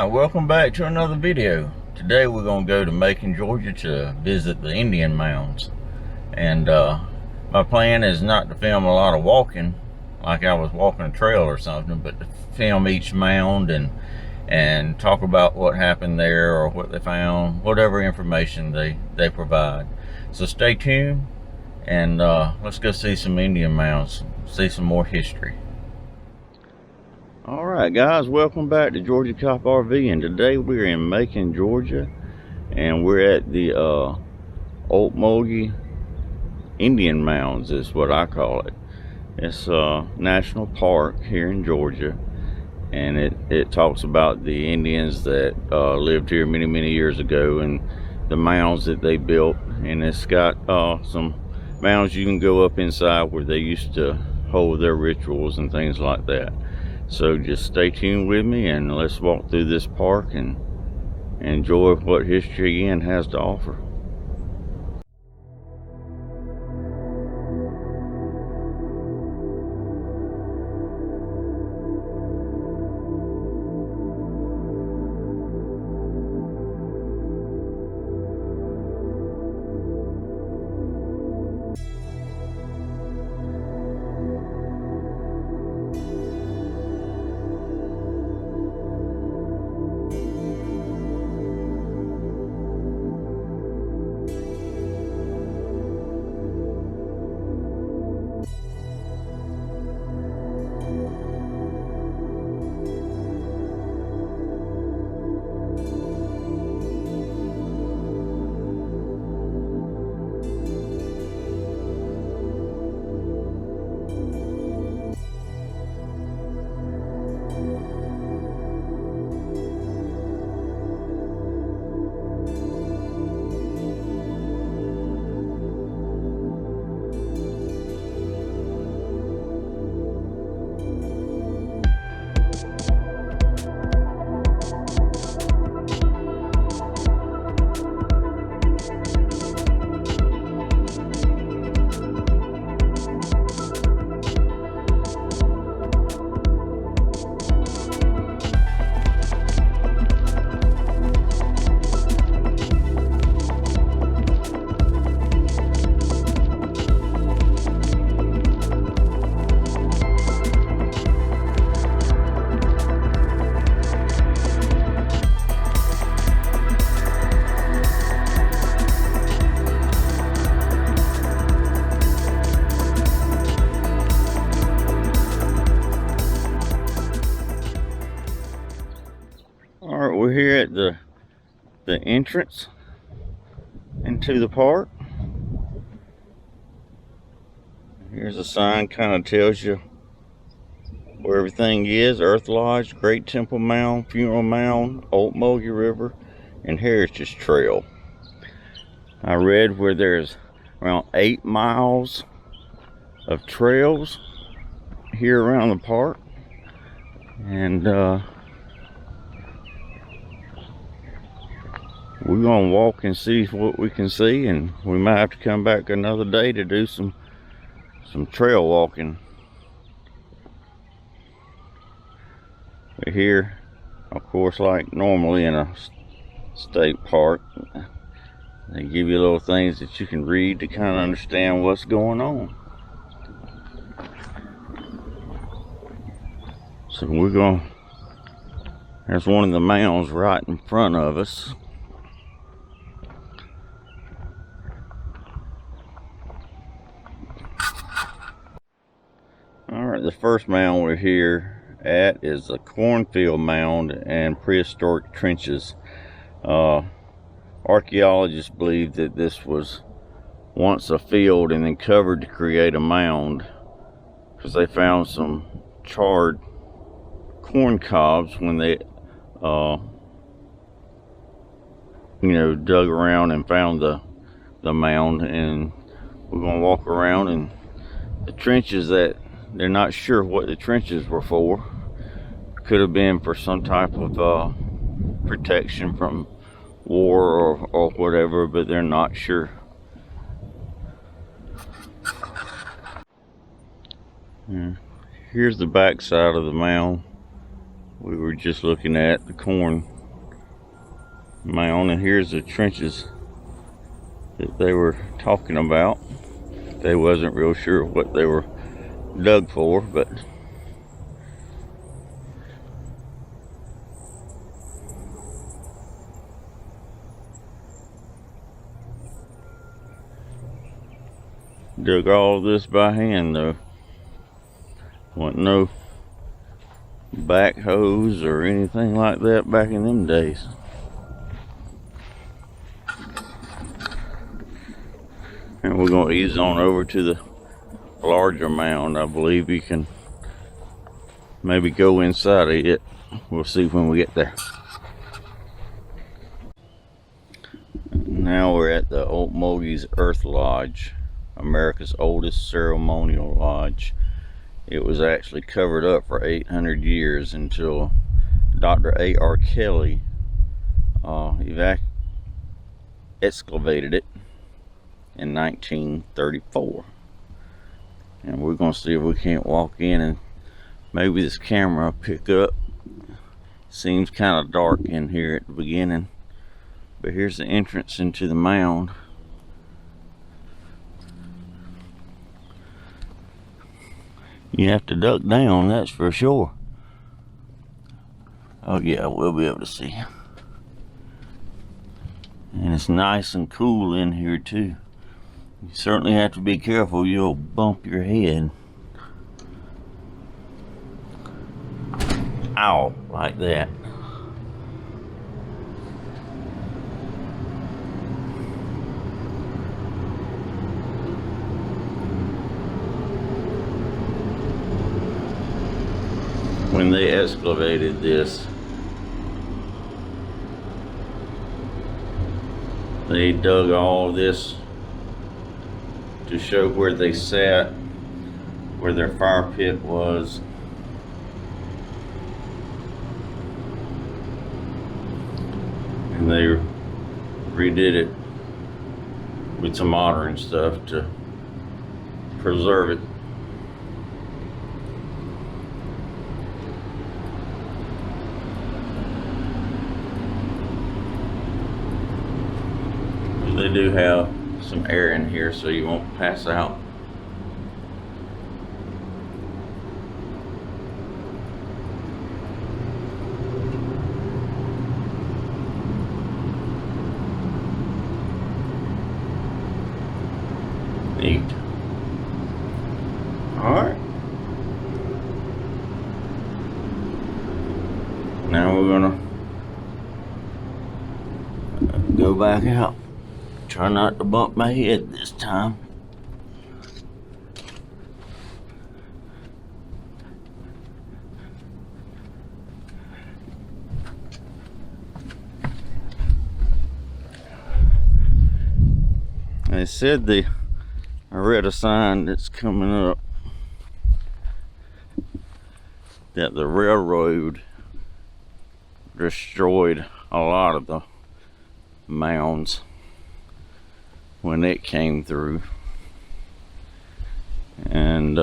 Alright, welcome back to another video. Today we're going to go to Macon, Georgia to visit the Indian Mounds. And my plan is not to film a lot of walking like I was walking a trail or something, but to film each mound and talk about what happened there or what they found, whatever information they provide. So stay tuned and let's go see some Indian Mounds, see some more history. Alright guys, welcome back to Georgia Cop RV, and today we're in Macon, Georgia, and we're at the Ocmulgee Indian Mounds is what I call it. It's a national park here in Georgia, and it talks about the Indians that lived here many years ago and the mounds that they built, and it's got some mounds you can go up inside where they used to hold their rituals and things like that. So just stay tuned with me and let's walk through this park and enjoy what history again has to offer. Alright, we're here at the entrance into the park. Here's a sign, kind of tells you where everything is: Earth Lodge, Great Temple Mound, Funeral Mound, Ocmulgee River, and Heritage Trail. I read where there's around 8 miles of trails here around the park, and we're gonna walk and see what we can see, and we might have to come back another day to do some trail walking. We're here, of course, like normally in a state park. They give you little things that you can read to kind of understand what's going on. So we're gonna, there's one of the mounds right in front of us. Alright, the first mound we're here at is the cornfield mound and prehistoric trenches. Archaeologists believe that this was once a field and then covered to create a mound, because they found some charred corn cobs when they dug around and found the mound. And we're gonna walk around, and the trenches, that they're not sure what the trenches were for. Could have been for some type of protection from war or whatever, but they're not sure. Here's the back side of the mound. We were just looking at the corn mound, and here's the trenches that they were talking about. They wasn't real sure what they were dug for, but dug all this by hand though. Wasn't no backhoes or anything like that back in them days. And we're going to ease on over to the larger mound. I believe you can maybe go inside of it. We'll see when we get there. Now we're at the Ocmulgees Earth Lodge, America's oldest ceremonial lodge. It was actually covered up for 800 years until Dr. A.R. Kelly excavated it in 1934. And we're going to see if we can't walk in, and maybe this camera will pick up. Seems kind of dark in here at the beginning, but here's the entrance into the mound. You have to duck down, that's for sure. Oh yeah, we'll be able to see. And it's nice and cool in here too. You certainly have to be careful, you'll bump your head. Ow, like that. When they excavated this, they dug all this to show where they sat, where their fire pit was. And they redid it with some modern stuff to preserve it. They do have some air in here so you won't pass out. Neat. Alright. Now we're gonna go back out. Try not to bump my head this time. They said I read a sign that's coming up that the railroad destroyed a lot of the mounds when it came through, and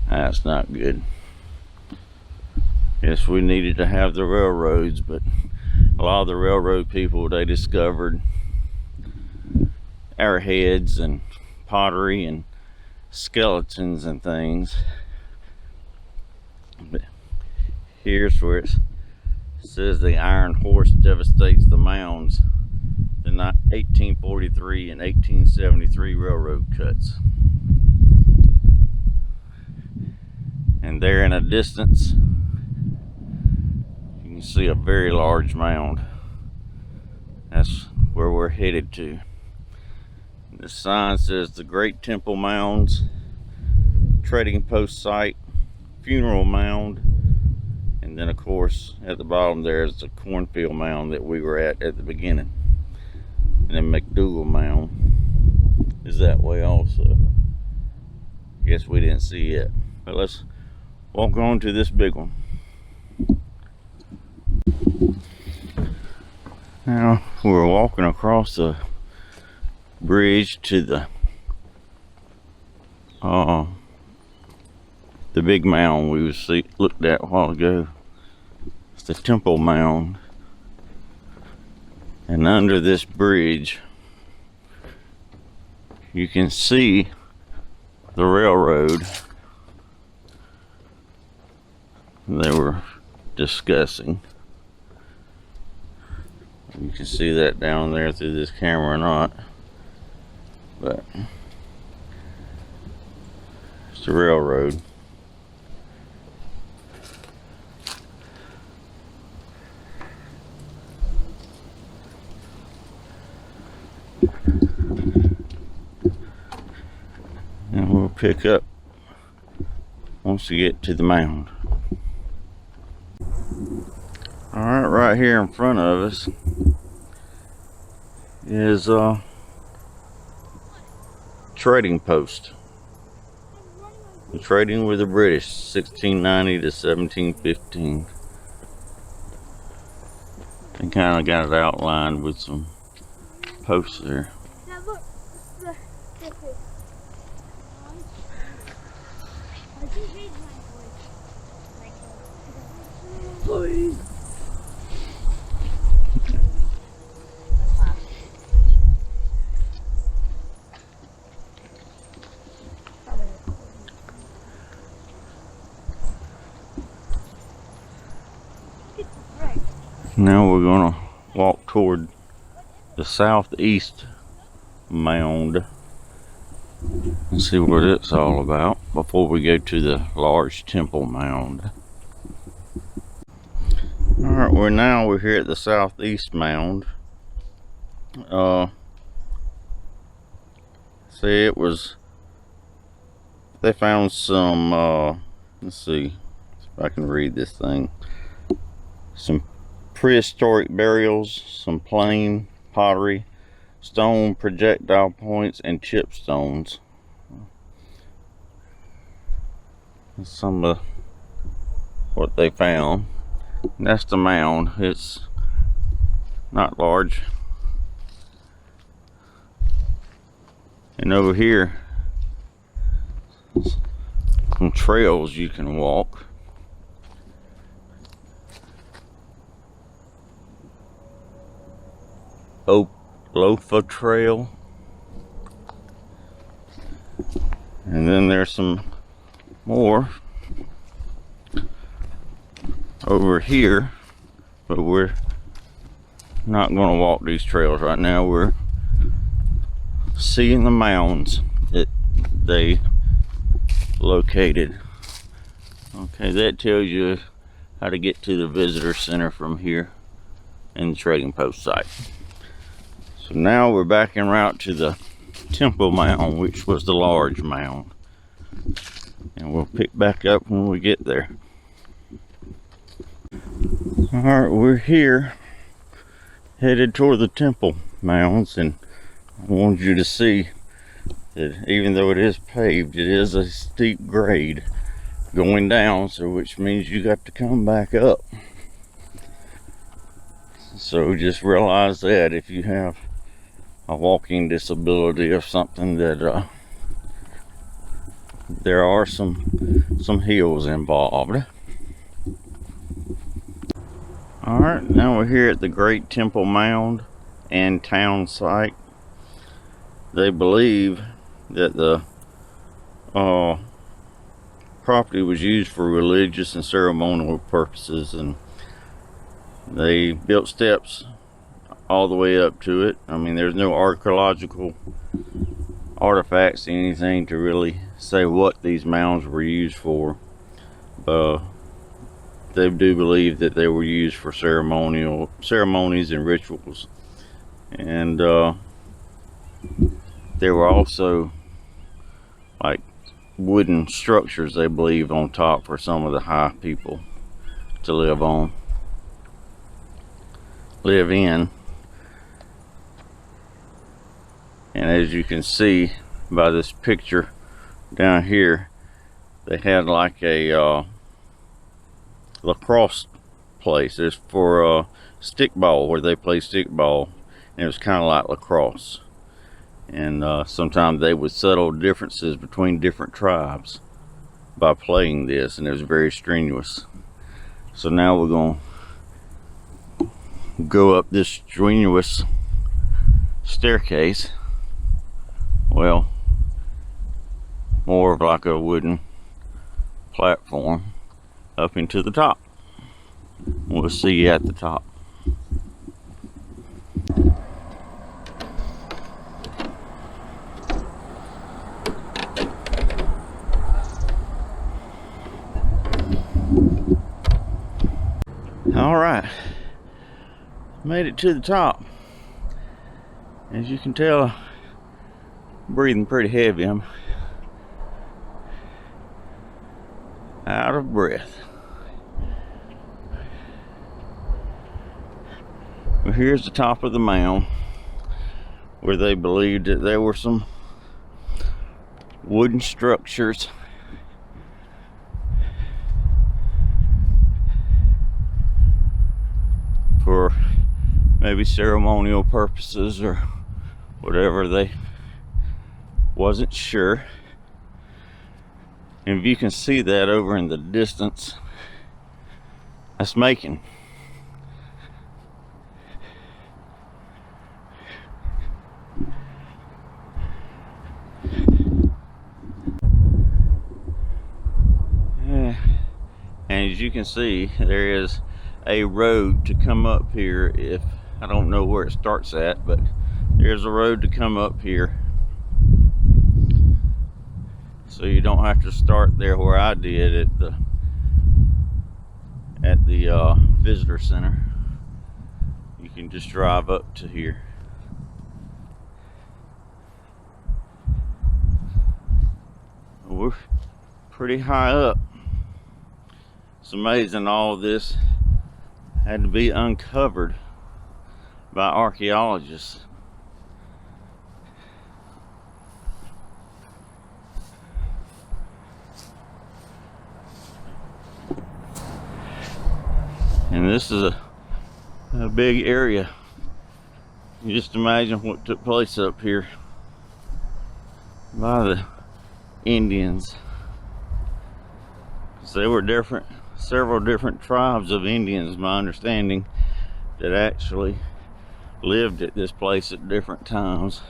that's not good. Yes, we needed to have the railroads, but a lot of the railroad people, they discovered arrowheads and pottery and skeletons and things. But here's where it says the Iron Horse devastates the mounds. The 1843 and 1873 railroad cuts. And there in a distance, you can see a very large mound. That's where we're headed to. The sign says the Great Temple Mounds, Trading Post Site, Funeral Mound, and then of course at the bottom there's the cornfield mound that we were at the beginning. And then McDougall Mound is that way also. Guess we didn't see it. But let's walk on to this big one. Now we're walking across the bridge to the the big mound we looked at a while ago. It's the Temple Mound. And under this bridge, you can see the railroad they were discussing. You can see that down there through this camera or not, but it's the railroad. And we'll pick up once we get to the mound. Alright, right here in front of us is a trading post. The trading with the British, 1690 to 1715. They kind of got it outlined with some posts there. Now look, this is please. Now we're gonna walk toward the southeast mound and see what it's all about before we go to the large Temple Mound. Alright, we're here at the southeast mound. See, they found some, let's see if I can read this thing. Some prehistoric burials, some plain pottery, stone projectile points, and chip stones. That's some of what they found. And that's the mound. It's not large. And over here, some trails you can walk. Loafa Trail, and then there's some more over here, but we're not going to walk these trails right now. We're seeing the mounds that they located. Okay, that tells you how to get to the visitor center from here in the trading post site. So now we're back en route to the Temple Mound, which was the large mound. And we'll pick back up when we get there. Alright, we're here, headed toward the Temple Mounds, and I wanted you to see that even though it is paved, it is a steep grade going down, so which means you got to come back up. So just realize that if you have a walking disability or something, that there are some hills involved. Alright, now we're here at the Great Temple Mound and town site. They believe that the property was used for religious and ceremonial purposes, and they built steps all the way up to it. I mean, there's no archaeological artifacts, anything to really say what these mounds were used for. They do believe that they were used for ceremonies and rituals, and there were also like wooden structures, they believe, on top for some of the high people to live in. And as you can see by this picture down here, they had like a lacrosse place. It's for stickball, where they play stickball, and it was kind of like lacrosse. And sometimes they would settle differences between different tribes by playing this, and it was very strenuous. So now we're going to go up this strenuous staircase. Well, more of like a wooden platform up into the top. We'll see you at the top. All right, made it to the top. As you can tell, I'm breathing pretty heavy. I'm out of breath. Well, here's the top of the mound, where they believed that there were some wooden structures for maybe ceremonial purposes or whatever. They wasn't sure. And if you can see that over in the distance, that's Macon. And as you can see, there is a road to come up here. If I don't know where it starts at, but there's a road to come up here, so you don't have to start there where I did at the visitor center. You can just drive up to here. We're pretty high up. It's amazing all of this had to be uncovered by archaeologists. And this is a big area. You just imagine what took place up here by the Indians. So there were several different tribes of Indians, my understanding, that actually lived at this place at different times.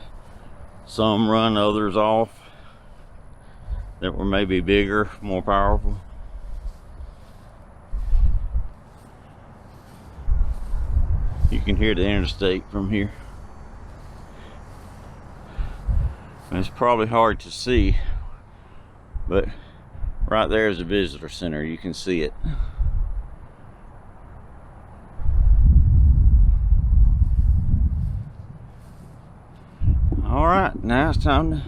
Some run others off that were maybe bigger, more powerful. You can hear the interstate from here. And it's probably hard to see, but right there is the visitor center. You can see it. All right, now it's time to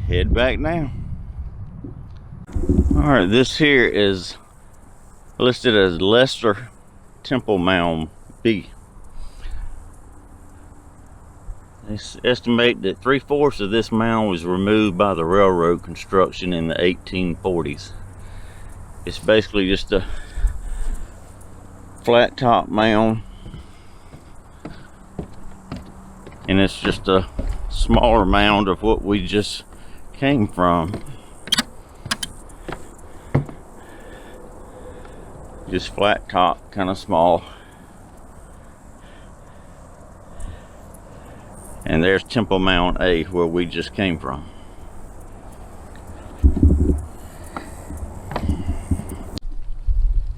head back down. All right, this here is listed as Lesser Temple Mound B. They estimate that 3/4 of this mound was removed by the railroad construction in the 1840s. It's basically just a flat top mound, and it's just a smaller mound of what we just came from. Just flat top, kind of small. And there's Temple Mound A, where we just came from.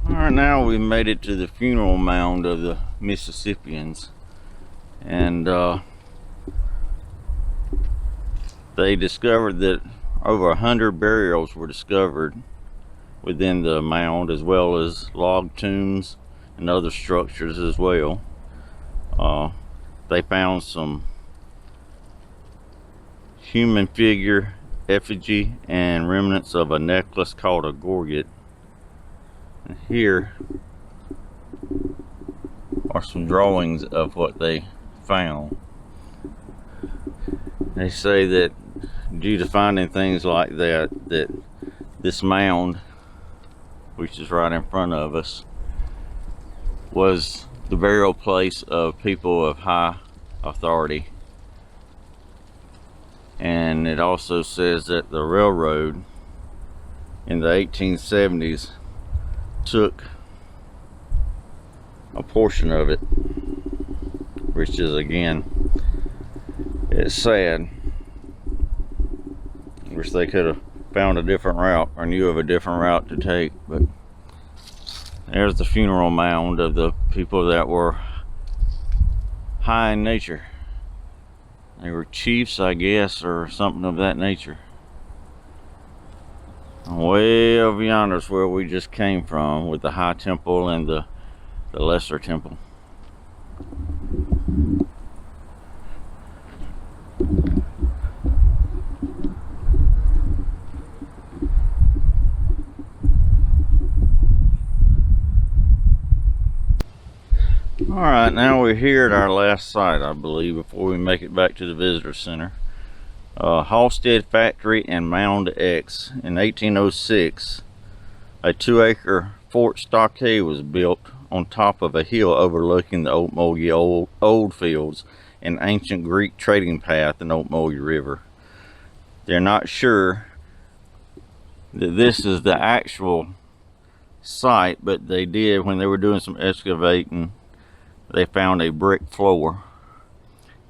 Alright, now we made it to the funeral mound of the Mississippians. And they discovered that over 100 burials were discovered within the mound, as well as log tombs and other structures as well. They found some human figure, effigy, and remnants of a necklace called a gorget. And here are some drawings of what they found. They say that due to finding things like that, that this mound, which is right in front of us, was the burial place of people of high authority. And it also says that the railroad in the 1870s took a portion of it, which is, again, it's sad. Wish they could have found a different route or knew of a different route to take. But there's the funeral mound of the people that were high in nature. They were chiefs, I guess, or something of that nature. Way over yonder is where we just came from, with the high temple and the lesser temple. Alright, now we're here at our last site, I believe, before we make it back to the visitor center. Halstead Factory and Mound X. In 1806, a 2-acre fort stockade was built on top of a hill overlooking the Ocmulgee old fields and ancient Greek trading path in Ocmulgee River. They're not sure that this is the actual site, but they did, when they were doing some excavating, they found a brick floor,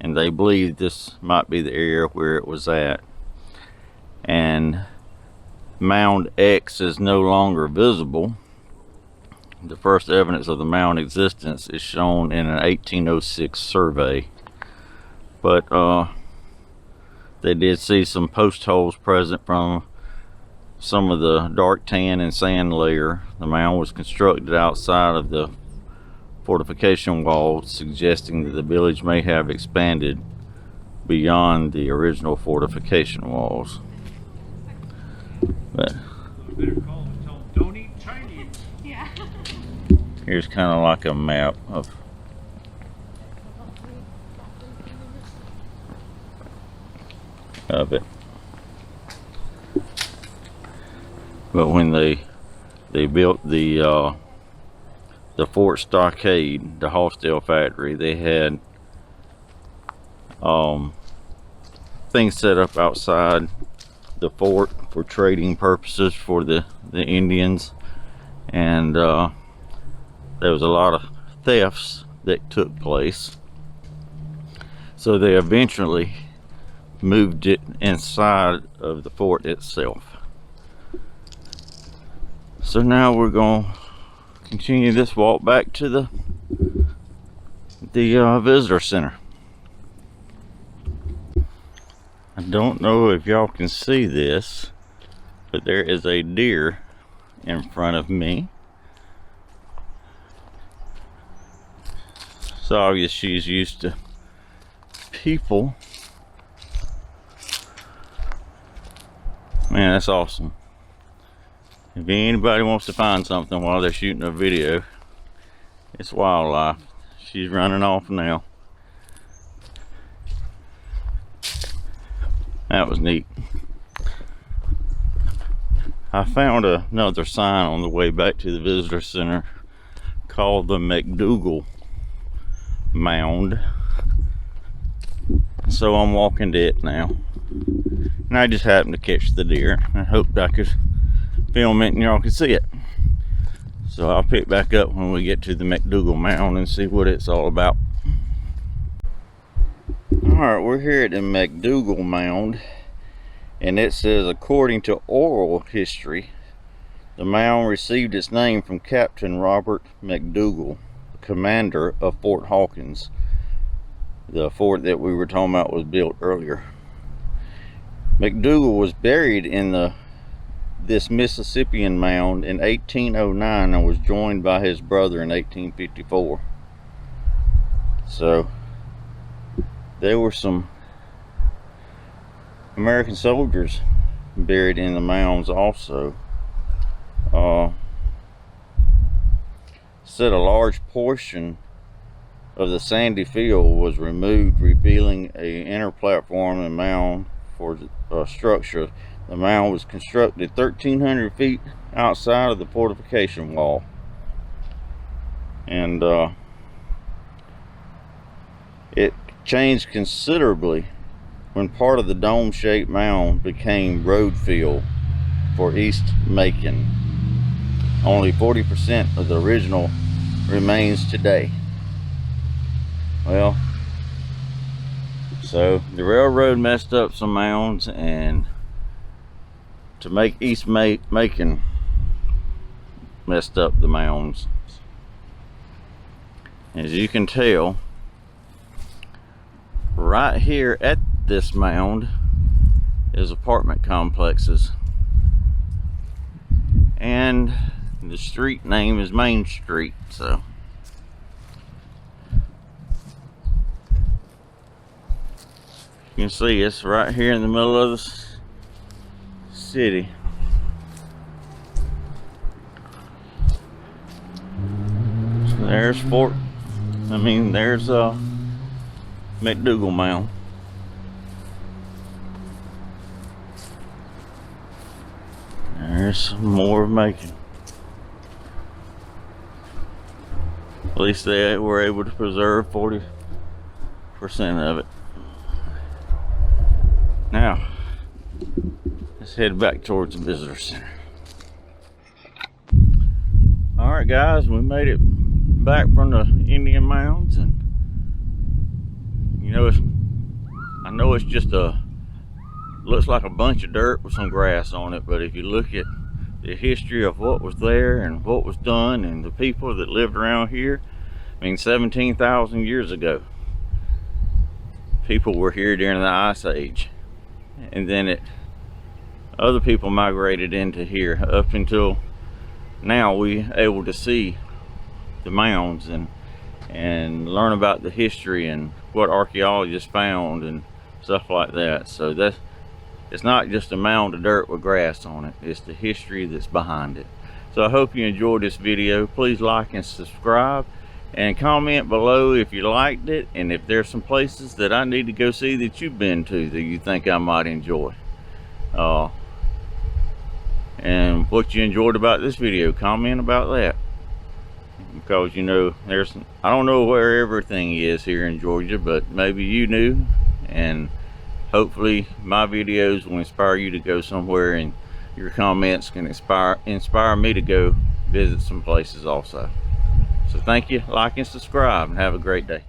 and they believe this might be the area where it was at. And Mound X is no longer visible. The first evidence of the mound existence is shown in an 1806 survey, but they did see some post holes present from some of the dark tan and sand layer. The mound was constructed outside of the fortification walls, suggesting that the village may have expanded beyond the original fortification walls. But don't eat Chinese. Yeah. here's kind of like a map of it. But when they built the fort stockade, the Halstead Factory, they had things set up outside the fort for trading purposes for the Indians, and there was a lot of thefts that took place, so they eventually moved it inside of the fort itself. So now we're going to continue this walk back to the visitor center. I don't know if y'all can see this, but there is a deer in front of me. It's obvious she's used to people. Man, that's awesome. If anybody wants to find something while they're shooting a video, it's wildlife. She's running off now. That was neat. I found another sign on the way back to the visitor center called the McDougall Mound. So I'm walking to it now. And I just happened to catch the deer. I hoped I could film it and y'all could see it. So I'll pick back up when we get to the McDougall Mound and see what it's all about. Alright, we're here at the McDougall Mound, and it says, according to oral history, the mound received its name from Captain Robert McDougall, commander of Fort Hawkins. The fort that we were talking about was built earlier. McDougall was buried in this Mississippian mound in 1809 and was joined by his brother in 1854. So there were some American soldiers buried in the mounds also. Said a large portion of the sandy field was removed, revealing a inner platform and mound for a structure. The mound was constructed 1,300 feet outside of the fortification wall, and it changed considerably when part of the dome-shaped mound became road fill for East Macon. Only 40% of the original remains today. Well, so the railroad messed up some mounds, and to make East Macon messed up the mounds. As you can tell, right here at this mound is apartment complexes, and the street name is Main Street. So you can see it's right here in the middle of the city. So there's there's McDougall Mound. There's some more of Macon. At least they were able to preserve 40% of it. Now, let's head back towards the visitor center. Alright guys, we made it back from the Indian Mounds, and you know, I know it's just looks like a bunch of dirt with some grass on it, but if you look at the history of what was there and what was done and the people that lived around here, I mean 17,000 years ago, people were here during the Ice Age, and then other people migrated into here. Up until now, we able to see the mounds and learn about the history and what archaeologists found and stuff like that. So it's not just a mound of dirt with grass on it, it's the history that's behind it. So I hope you enjoyed this video. Please like and subscribe, and comment below if you liked it, and if there's some places that I need to go see that you've been to that you think I might enjoy, and what you enjoyed about this video. Comment about that, because you know, I don't know where everything is here in Georgia, but maybe you knew, and hopefully my videos will inspire you to go somewhere, and your comments can inspire me to go visit some places also. So thank you, like and subscribe, and have a great day.